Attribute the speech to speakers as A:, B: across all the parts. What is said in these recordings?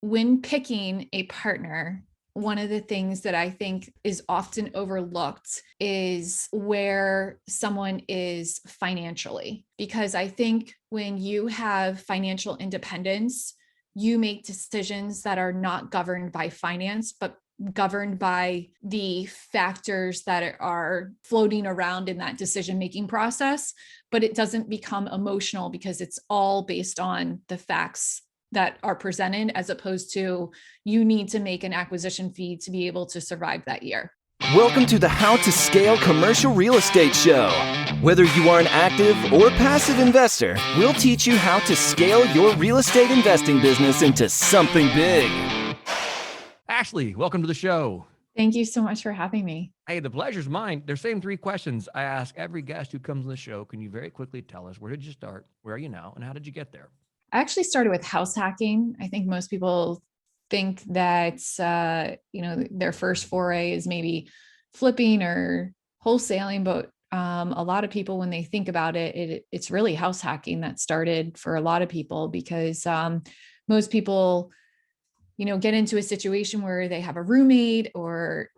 A: when picking a partner, one of the things that I think is often overlooked is where someone is financially. Because I think when you have financial independence, you make decisions that are not governed by finance, but governed by the factors that are floating around in that decision making process. But it doesn't become emotional because it's all based on the facts that are presented, as opposed to you need to make an acquisition fee to be able to survive that year.
B: Welcome to the How to Scale Commercial Real Estate Show. Whether you are an active or passive investor, we'll teach you how to scale your real estate investing business into something big.
C: Ashley, welcome to the show.
A: Thank you so much for having me.
C: Hey, the pleasure's mine. There's same three questions I ask every guest who comes on the show. Can you very quickly tell us, where did you start? Where are you now? And how did you get there?
A: I actually started with house hacking. I think most people think that, their first foray is maybe flipping or wholesaling, but a lot of people, when they think about it, it's really house hacking that started for a lot of people, because most people, get into a situation where they have a roommate or,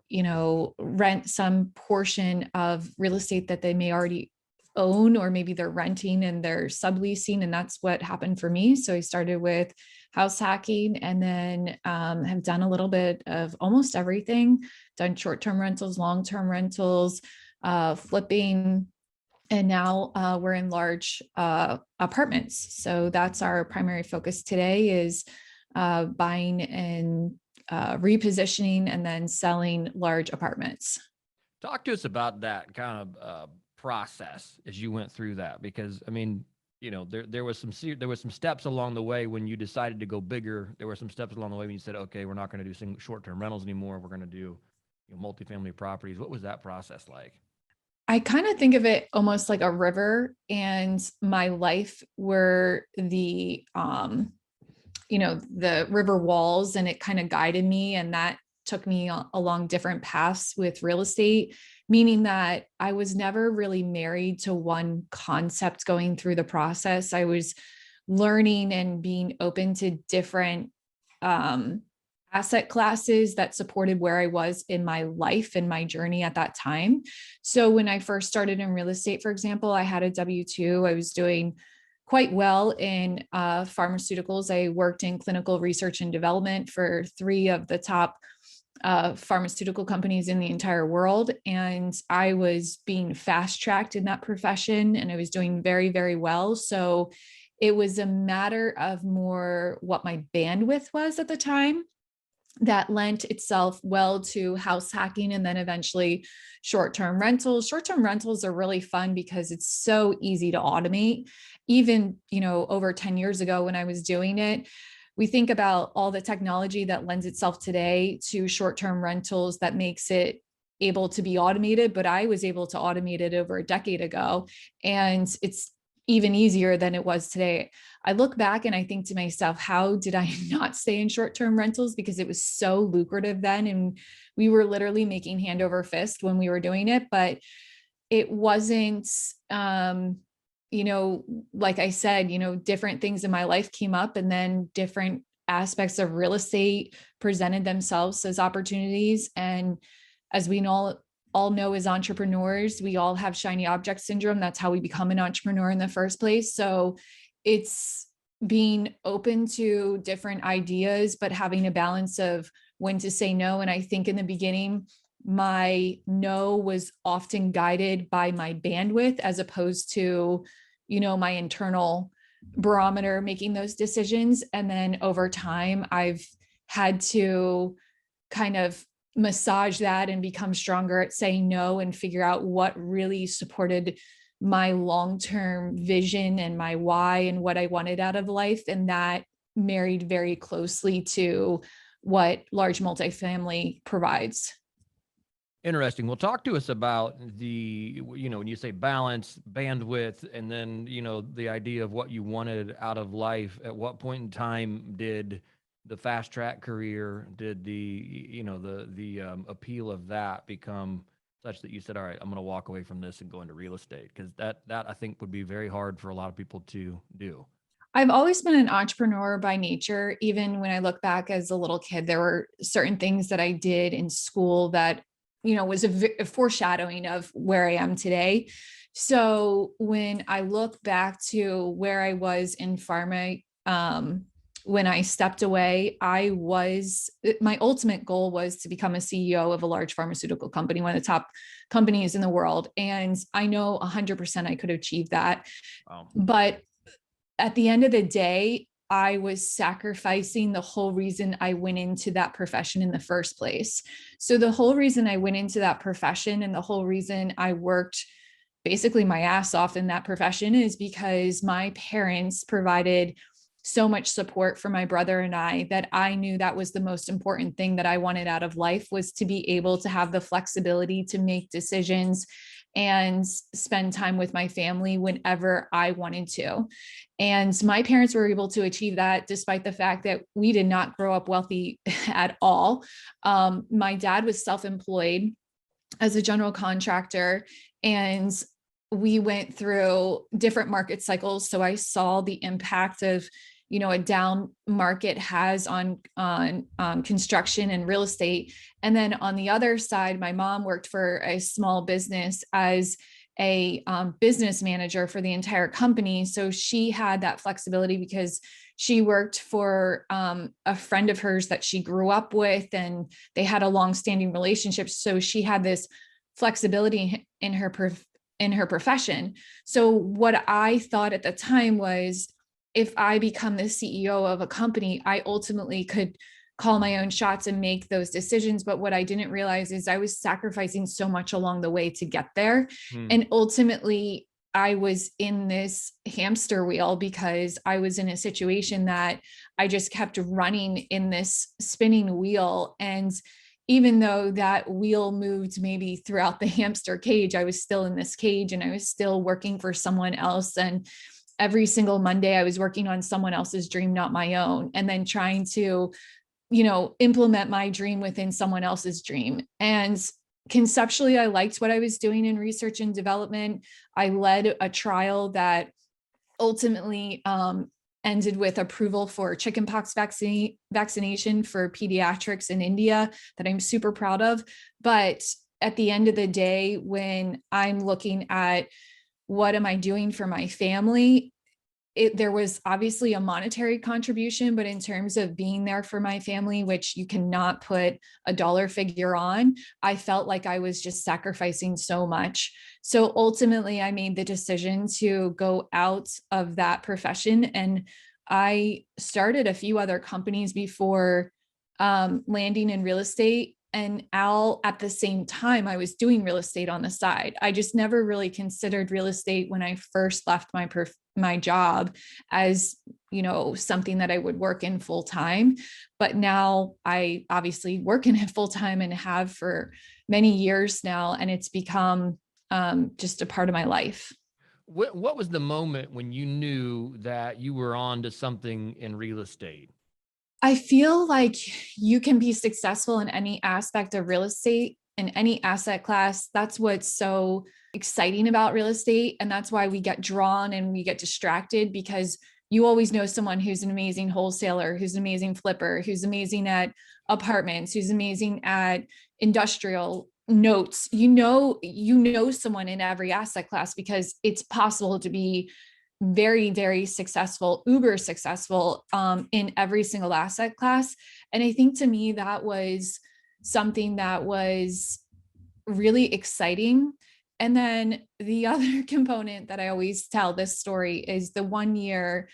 A: rent some portion of real estate that they may already own, or maybe they're renting and they're subleasing. And that's what happened for me. So I started with house hacking, and then have done a little bit of almost everything, done short-term rentals, long-term rentals, flipping. And now we're in large apartments. So that's our primary focus today, is buying and repositioning and then selling large apartments.
C: Talk to us about that kind of process as you went through that, because there was some steps along the way when you decided to go bigger. There were some steps along the way when you said, okay, we're not going to do short-term rentals anymore. We're going to do multifamily properties. What was that process like?
A: I kind of think of it almost like a river, and my life were the river walls, and it kind of guided me, and that took me along different paths with real estate, meaning that I was never really married to one concept going through the process. I was learning and being open to different asset classes that supported where I was in my life and my journey at that time. So when I first started in real estate, for example, I had a W-2. I was doing quite well in pharmaceuticals. I worked in clinical research and development for 3 of the top pharmaceutical companies in the entire world. And I was being fast tracked in that profession, and I was doing very, very well. So it was a matter of more what my bandwidth was at the time that lent itself well to house hacking, and then eventually short-term rentals. Short-term rentals are really fun because it's so easy to automate. Even, over 10 years ago when I was doing it, we think about all the technology that lends itself today to short-term rentals that makes it able to be automated, but I was able to automate it over a decade ago, and it's even easier than it was today. I look back and I think to myself, how did I not stay in short-term rentals? Because it was so lucrative then, and we were literally making hand over fist when we were doing it, but it wasn't, like I said, different things in my life came up, and then different aspects of real estate presented themselves as opportunities. And as we all know, as entrepreneurs, we all have shiny object syndrome. That's how we become an entrepreneur in the first place. So it's being open to different ideas, but having a balance of when to say no. And I think in the beginning, my no was often guided by my bandwidth as opposed to, my internal barometer making those decisions. And then over time, I've had to kind of massage that and become stronger at saying no, and figure out what really supported my long-term vision and my why and what I wanted out of life. And that married very closely to what large multifamily provides.
C: Interesting. Well, talk to us about when you say balance, bandwidth, and then, the idea of what you wanted out of life. At what point in time did the fast track career, did the appeal of that become such that you said, all right, I'm going to walk away from this and go into real estate? Because that I think would be very hard for a lot of people to do.
A: I've always been an entrepreneur by nature. Even when I look back as a little kid, there were certain things that I did in school that, was a foreshadowing of where I am today. So when I look back to where I was in pharma, when I stepped away, my ultimate goal was to become a CEO of a large pharmaceutical company, one of the top companies in the world. And I know 100% I could achieve that.
C: Wow.
A: But at the end of the day, I was sacrificing the whole reason I went into that profession in the first place. So the whole reason I went into that profession and the whole reason I worked basically my ass off in that profession is because my parents provided so much support for my brother and I that I knew that was the most important thing that I wanted out of life, was to be able to have the flexibility to make decisions and spend time with my family whenever I wanted to. And my parents were able to achieve that despite the fact that we did not grow up wealthy at all. My dad was self-employed as a general contractor, and we went through different market cycles. So I saw the impact of, a down market has on construction and real estate. And then on the other side, my mom worked for a small business as a business manager for the entire company. So she had that flexibility because she worked for a friend of hers that she grew up with, and they had a long-standing relationship. So she had this flexibility in her profession. So what I thought at the time was, if I become the CEO of a company, I ultimately could call my own shots and make those decisions. But what I didn't realize is I was sacrificing so much along the way to get there. And ultimately, I was in this hamster wheel because I was in a situation that I just kept running in this spinning wheel. And even though that wheel moved maybe throughout the hamster cage, I was still in this cage and I was still working for someone else. And every single Monday I was working on someone else's dream, not my own, and then trying to, implement my dream within someone else's dream. And conceptually, I liked what I was doing in research and development. I led a trial that ultimately ended with approval for chickenpox vaccination for pediatrics in India that I'm super proud of. But at the end of the day, when I'm looking at what am I doing for my family, there was obviously a monetary contribution, but in terms of being there for my family, which you cannot put a dollar figure on, I felt like I was just sacrificing so much. So ultimately, I made the decision to go out of that profession, and I started a few other companies before landing in real estate. And at the same time, I was doing real estate on the side. I just never really considered real estate when I first left my job as, something that I would work in full time. But now I obviously work in it full time and have for many years now. And it's become just a part of my life.
C: What was the moment when you knew that you were on to something in real estate?
A: I feel like you can be successful in any aspect of real estate, in any asset class. That's what's so exciting about real estate. And that's why we get drawn and we get distracted, because you always know someone who's an amazing wholesaler, who's an amazing flipper, who's amazing at apartments, who's amazing at industrial notes. Someone in every asset class, because it's possible to be very, very successful, uber successful in every single asset class. And I think to me, that was something that was really exciting. And then the other component that I always tell this story is the one year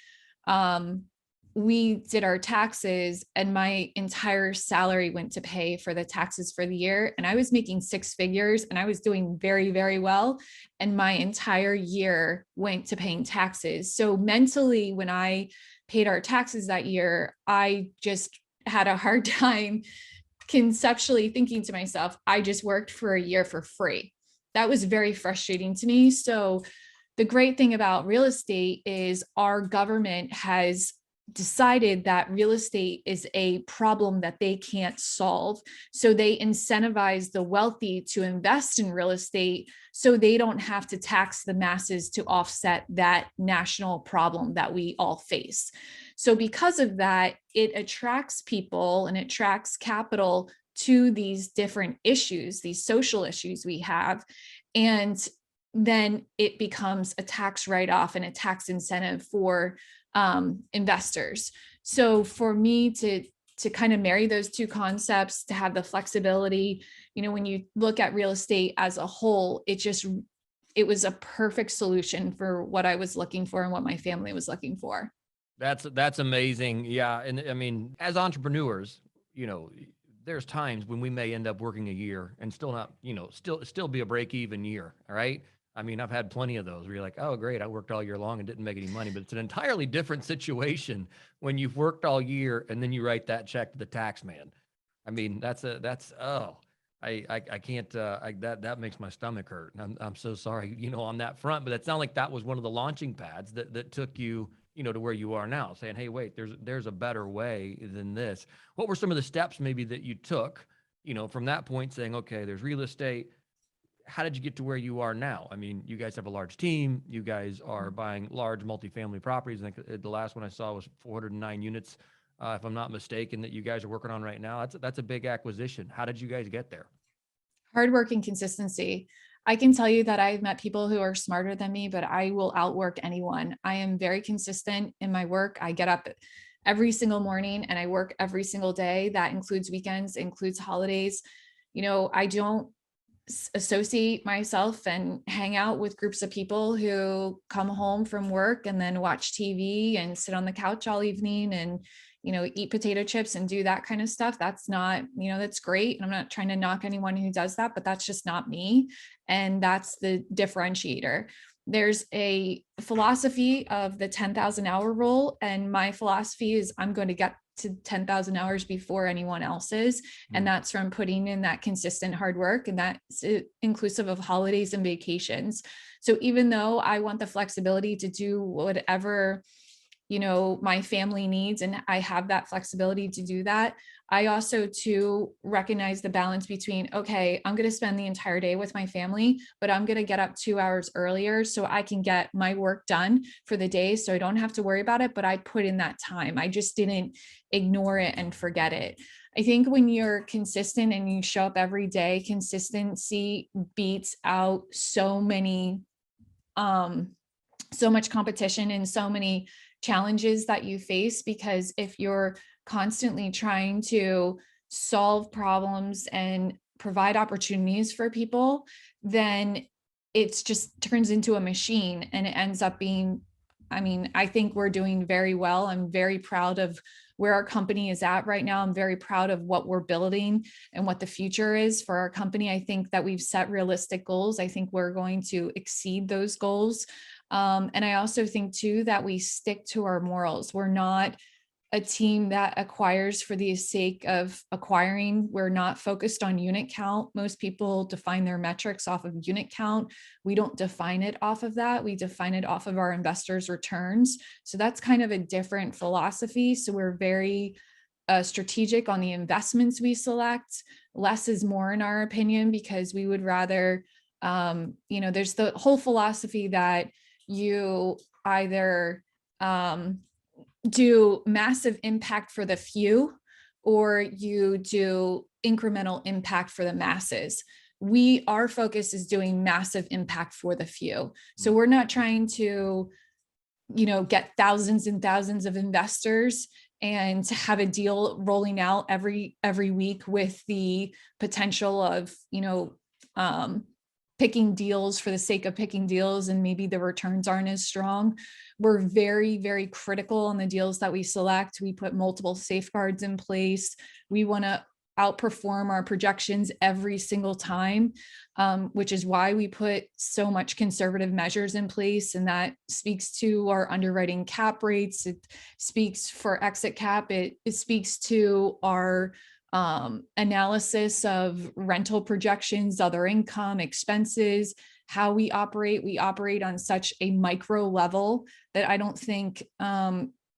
A: we did our taxes and my entire salary went to pay for the taxes for the year. And I was making six figures and I was doing very, very well. And my entire year went to paying taxes. So mentally, when I paid our taxes that year, I just had a hard time conceptually thinking to myself, I just worked for a year for free. That was very frustrating to me. So the great thing about real estate is our government has decided that real estate is a problem that they can't solve. So they incentivize the wealthy to invest in real estate so they don't have to tax the masses to offset that national problem that we all face. So because of that, it attracts people and it attracts capital to these different issues, these social issues we have. And then it becomes a tax write-off and a tax incentive for investors. So for me to kind of marry those two concepts, to have the flexibility, when you look at real estate as a whole, it was a perfect solution for what I was looking for and what my family was looking for.
C: That's amazing. Yeah. And I mean, as entrepreneurs, there's times when we may end up working a year and still not, still be a break even year. All right. I mean, I've had plenty of those where you're like, oh, great, I worked all year long and didn't make any money. But it's an entirely different situation when you've worked all year and then you write that check to the tax man. I mean, I can't, that makes my stomach hurt. And I'm so sorry, on that front, but it sounds like that was one of the launching pads that took you, to where you are now, saying, hey, wait, there's a better way than this. What were some of the steps maybe that you took, from that point, saying, okay, there's real estate. How did you get to where you are now? I mean, you guys have a large team. You guys are buying large multifamily properties. I think the last one I saw was 409 units, if I'm not mistaken, that you guys are working on right now. That's a big acquisition. How did you guys get there?
A: Hard work and consistency. I can tell you that I've met people who are smarter than me, but I will outwork anyone. I am very consistent in my work. I get up every single morning and I work every single day. That includes weekends, includes holidays. I don't associate myself and hang out with groups of people who come home from work and then watch TV and sit on the couch all evening and eat potato chips and do that kind of stuff. That's not, that's great. And I'm not trying to knock anyone who does that, but that's just not me. And that's the differentiator. There's a philosophy of the 10,000 hour rule. And my philosophy is I'm going to get to 10,000 hours before anyone else's. And that's from putting in that consistent hard work. And that's inclusive of holidays and vacations. So even though I want the flexibility to do whatever my family needs, and I have that flexibility to do that, I also too recognize the balance between, okay, I'm going to spend the entire day with my family, but I'm going to get up 2 hours earlier so I can get my work done for the day. So I don't have to worry about it, but I put in that time. I just didn't ignore it and forget it. I think when you're consistent and you show up every day, consistency beats out so much competition and so many challenges that you face, because if you're constantly trying to solve problems and provide opportunities for people, then it's just turns into a machine and it ends up being, I think we're doing very well. I'm very proud of where our company is at right now. I'm very proud of what we're building and what the future is for our company. I think that we've set realistic goals. I think we're going to exceed those goals. And I also think too, that we stick to our morals. We're not a team that acquires for the sake of acquiring. We're not focused on unit count. Most people define their metrics off of unit count. We don't define it off of that. We define it off of our investors' returns. So that's kind of a different philosophy. So we're very strategic on the investments we select. Less is more in our opinion, because we would rather, there's the whole philosophy that you either do massive impact for the few or you do incremental impact for the masses. Our focus is doing massive impact for the few. So we're not trying to, get thousands and thousands of investors and to have a deal rolling out every week with the potential of, picking deals for the sake of picking deals, and maybe the returns aren't as strong. We're very, very critical on the deals that we select. We put multiple safeguards in place. We want to outperform our projections every single time, which is why we put so much conservative measures in place. And that speaks to our underwriting cap rates. It speaks for exit cap. It speaks to our analysis of rental projections, other income, expenses, how we operate. We operate on such a micro level that I don't think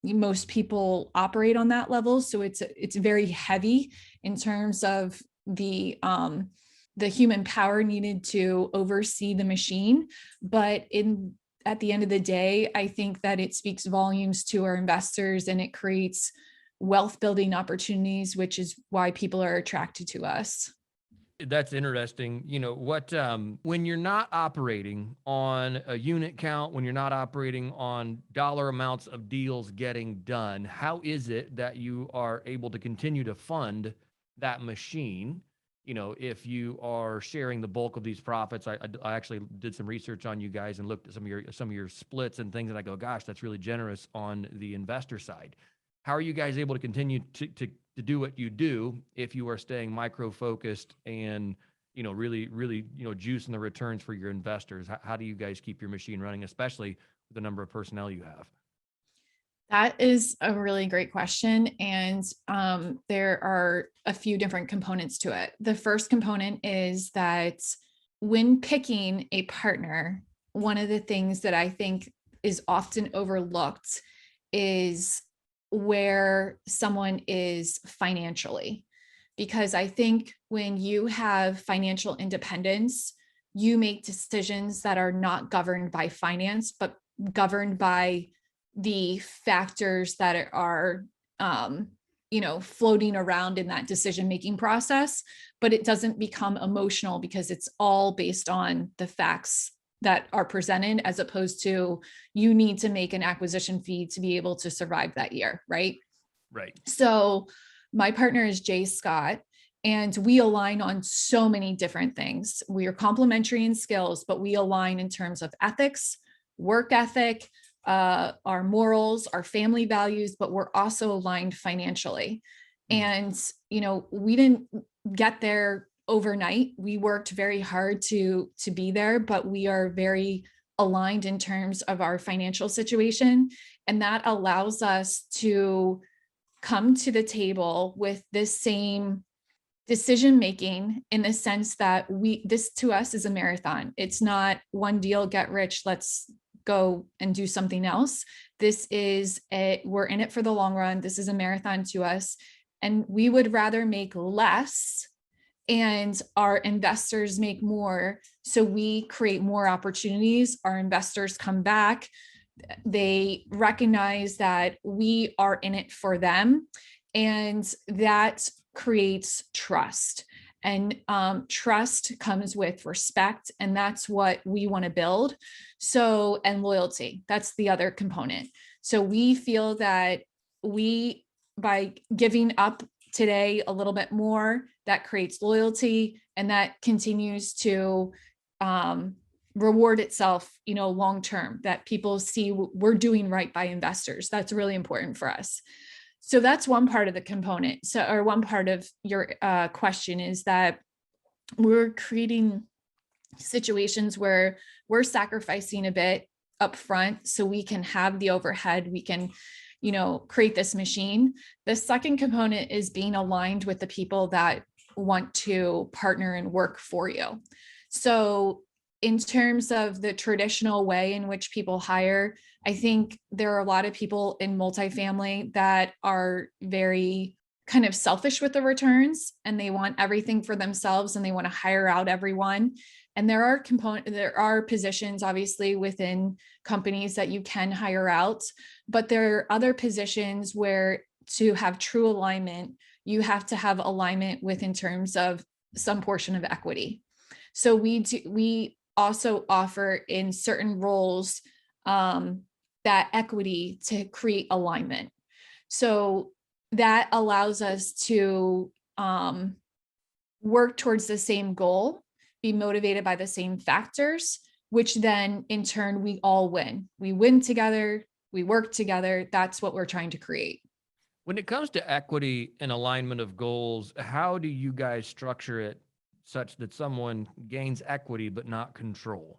A: most people operate on that level. So it's very heavy in terms of the human power needed to oversee the machine. But at the end of the day, I think that it speaks volumes to our investors, and it creates wealth building opportunities, which is why people are attracted to us.
C: That's interesting. You know what, when you're not operating on a unit count, when you're not operating on dollar amounts of deals getting done, how is it that you are able to continue to fund that machine? You know, if you are sharing the bulk of these profits, I actually did some research on you guys and looked at some of your splits and things, and I go, gosh, that's really generous on the investor side. How are you guys able to continue to do what you do if you are staying micro focused and, you know, really, really, you know, juicing the returns for your investors? How do you guys keep your machine running, especially with the number of personnel you have?
A: That is a really great question. And there are a few different components to it. The first component is that when picking a partner, one of the things that I think is often overlooked is where someone is financially. Because I think when you have financial independence, you make decisions that are not governed by finance, but governed by the factors that are floating around in that decision making process. But it doesn't become emotional because it's all based on the facts that are presented, as opposed to you need to make an acquisition fee to be able to survive that year, right?
C: Right.
A: So my partner is Jay Scott, and we align on so many different things. We are complementary in skills, but we align in terms of ethics, work ethic, our morals, our family values, but we're also aligned financially. And, we didn't get there overnight. We worked very hard to be there, but we are very aligned in terms of our financial situation. And that allows us to come to the table with this same decision making, in the sense that this to us is a marathon. It's not one deal, get rich, let's go and do something else. We're in it for the long run. This is a marathon to us. And we would rather make less and our investors make more. So we create more opportunities. Our investors come back. They recognize that we are in it for them. And that creates trust. And trust comes with respect. And that's what we want to build. So, and loyalty, that's the other component. So we feel that by giving up today a little bit more, that creates loyalty, and that continues to reward itself, long term, that people see we're doing right by investors. That's really important for us. So that's one part of the component. Or one part of your question is that we're creating situations where we're sacrificing a bit up front so we can have the overhead, we can, create this machine. The second component is being aligned with the people that want to partner and work for you. So in terms of the traditional way in which people hire, I think there are a lot of people in multifamily that are very kind of selfish with the returns, and they want everything for themselves, and they want to hire out everyone. And there are positions obviously within companies that you can hire out, but there are other positions where to have true alignment, you have to have alignment with, in terms of some portion of equity. So we also offer in certain roles that equity to create alignment. So that allows us to work towards the same goal, be motivated by the same factors, which then in turn, we all win. We win together, we work together. That's what we're trying to create.
C: When it comes to equity and alignment of goals, how do you guys structure it such that someone gains equity but not control?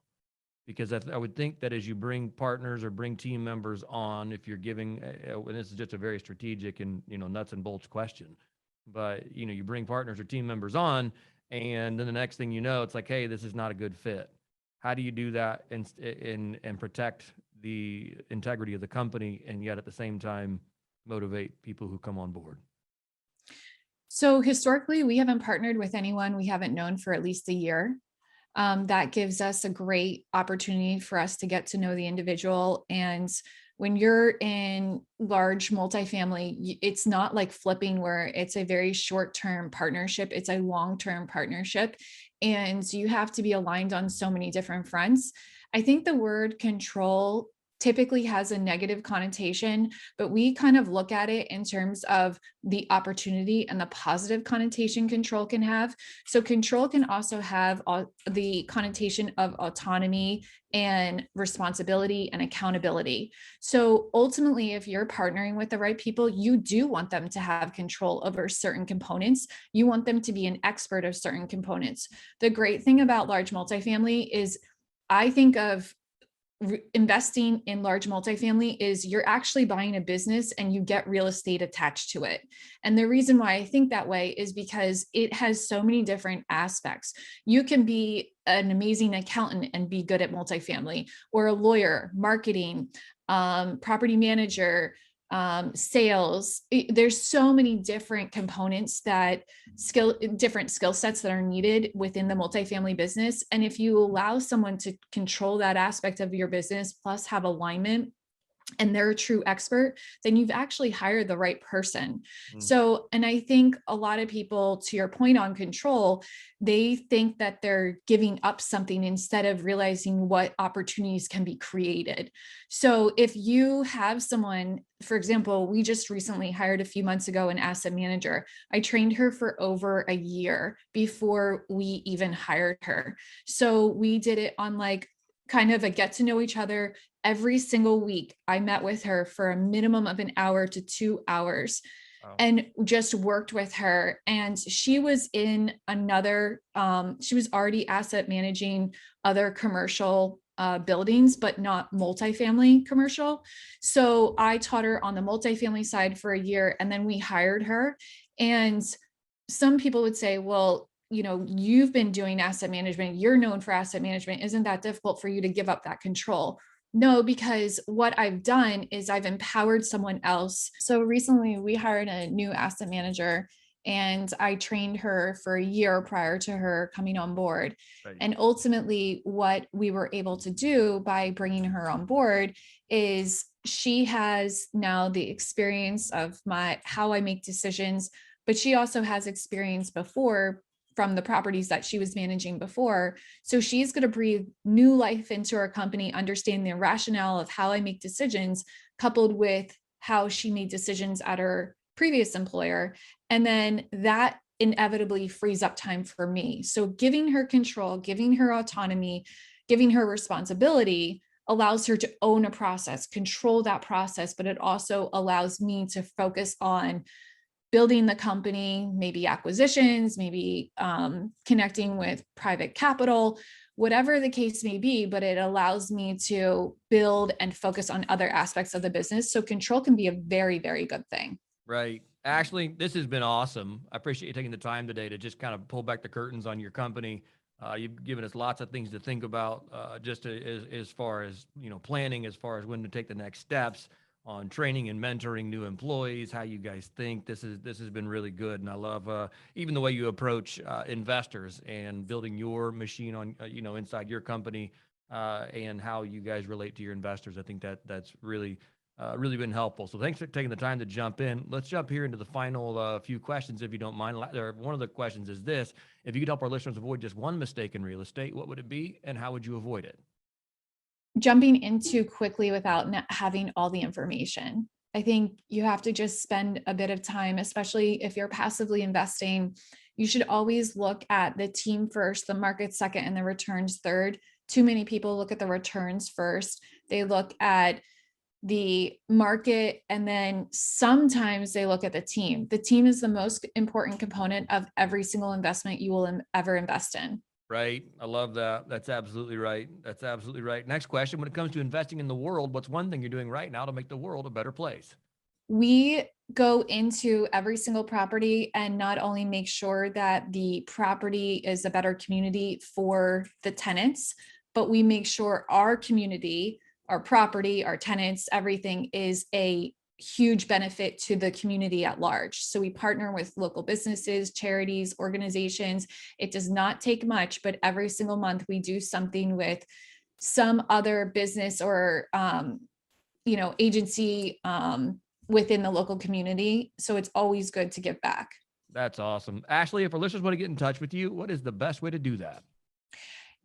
C: Because I would think that as you bring partners or bring team members on, if you're giving, and this is just a very strategic and, nuts and bolts question, but, you bring partners or team members on, and then the next thing you know, it's like, hey, this is not a good fit. How do you do that and protect the integrity of the company, and yet at the same time motivate people who come on board?
A: So historically, we haven't partnered with anyone we haven't known for at least a year. That gives us a great opportunity for us to get to know the individual. And when you're in large multifamily, it's not like flipping where it's a very short-term partnership. It's a long-term partnership. And you have to be aligned on so many different fronts. I think the word control typically has a negative connotation, but we kind of look at it in terms of the opportunity and the positive connotation control can have. So control can also have the connotation of autonomy and responsibility and accountability. So ultimately, if you're partnering with the right people, you do want them to have control over certain components. You want them to be an expert of certain components. The great thing about large multifamily is I think of investing in large multifamily is you're actually buying a business and you get real estate attached to it. And the reason why I think that way is because it has so many different aspects. You can be an amazing accountant and be good at multifamily, or a lawyer, marketing, property manager, sales. There's so many different components different skill sets that are needed within the multifamily business. And if you allow someone to control that aspect of your business, plus have alignment, and they're a true expert, then you've actually hired the right person.
C: Mm.
A: So, and I think a lot of people, to your point on control, they think that they're giving up something instead of realizing what opportunities can be created. So if you have someone, for example, we just recently hired a few months ago an asset manager. I trained her for over a year before we even hired her. So we did it on like kind of a get to know each other. Every single week, I met with her for a minimum of an hour to 2 hours.
C: Wow.
A: And just worked with her. And she was in another, she was already asset managing other commercial buildings, but not multifamily commercial. So I taught her on the multifamily side for a year, and then we hired her. And some people would say, well, you've been doing asset management, you're known for asset management. Isn't that difficult for you to give up that control? No, because what I've done is I've empowered someone else. So recently we hired a new asset manager, and I trained her for a year prior to her coming on board.
C: Right.
A: And ultimately, what we were able to do by bringing her on board is she has now the experience of how I make decisions, but she also has experience before from the properties that she was managing before. So she's going to breathe new life into our company, understand the rationale of how I make decisions, coupled with how she made decisions at her previous employer. And then that inevitably frees up time for me. So giving her control, giving her autonomy, giving her responsibility allows her to own a process, control that process, but it also allows me to focus on building the company, maybe acquisitions, maybe connecting with private capital, whatever the case may be, but it allows me to build and focus on other aspects of the business. So control can be a very, very good thing.
C: Right. Ashley, this has been awesome. I appreciate you taking the time today to just kind of pull back the curtains on your company. You've given us lots of things to think about, just as far as, planning, as far as when to take the next steps on training and mentoring new employees, how you guys think. This has been really good. And I love even the way you approach investors and building your machine on, inside your company, and how you guys relate to your investors. I think that's really been helpful. So thanks for taking the time to jump in. Let's jump here into the final few questions, if you don't mind. One of the questions is this: if you could help our listeners avoid just one mistake in real estate, what would it be, and how would you avoid it?
A: Jumping in too quickly without having all the information. I think you have to just spend a bit of time, especially if you're passively investing. You should always look at the team first, the market second, and the returns third. Too many people look at the returns first. They look at the market, and then sometimes they look at the team. The team is the most important component of every single investment you will ever invest in.
C: Right. I love that. That's absolutely right. Next question: when it comes to investing in the world, what's one thing you're doing right now to make the world a better place?
A: We go into every single property and not only make sure that the property is a better community for the tenants, but we make sure our community, our property, our tenants, everything is a huge benefit to the community at large. So we partner with local businesses, charities, organizations. It does not take much, but every single month we do something with some other business or agency within the local community. So it's always good to give back.
C: That's awesome. Ashley, if our listeners want to get in touch with you, what is the best way to do that?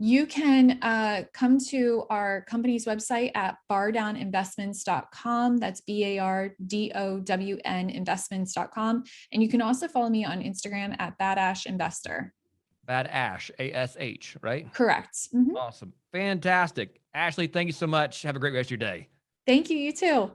A: You can come to our company's website at bardowninvestments.com. That's BARDOWN investments.com. And you can also follow me on Instagram at Badash Investor.
C: Bad Ash, ASH, right?
A: Correct. Mm-hmm.
C: Awesome. Fantastic. Ashley, thank you so much. Have a great rest of your day.
A: Thank you. You too.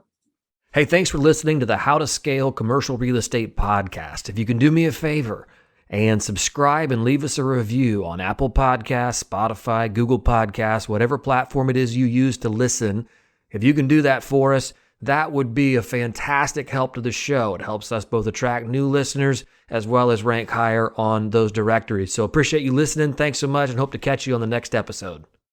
D: Hey, thanks for listening to the How to Scale Commercial Real Estate podcast. If you can do me a favor and subscribe and leave us a review on Apple Podcasts, Spotify, Google Podcasts, whatever platform it is you use to listen, if you can do that for us, that would be a fantastic help to the show. It helps us both attract new listeners as well as rank higher on those directories. So appreciate you listening. Thanks so much and hope to catch you on the next episode.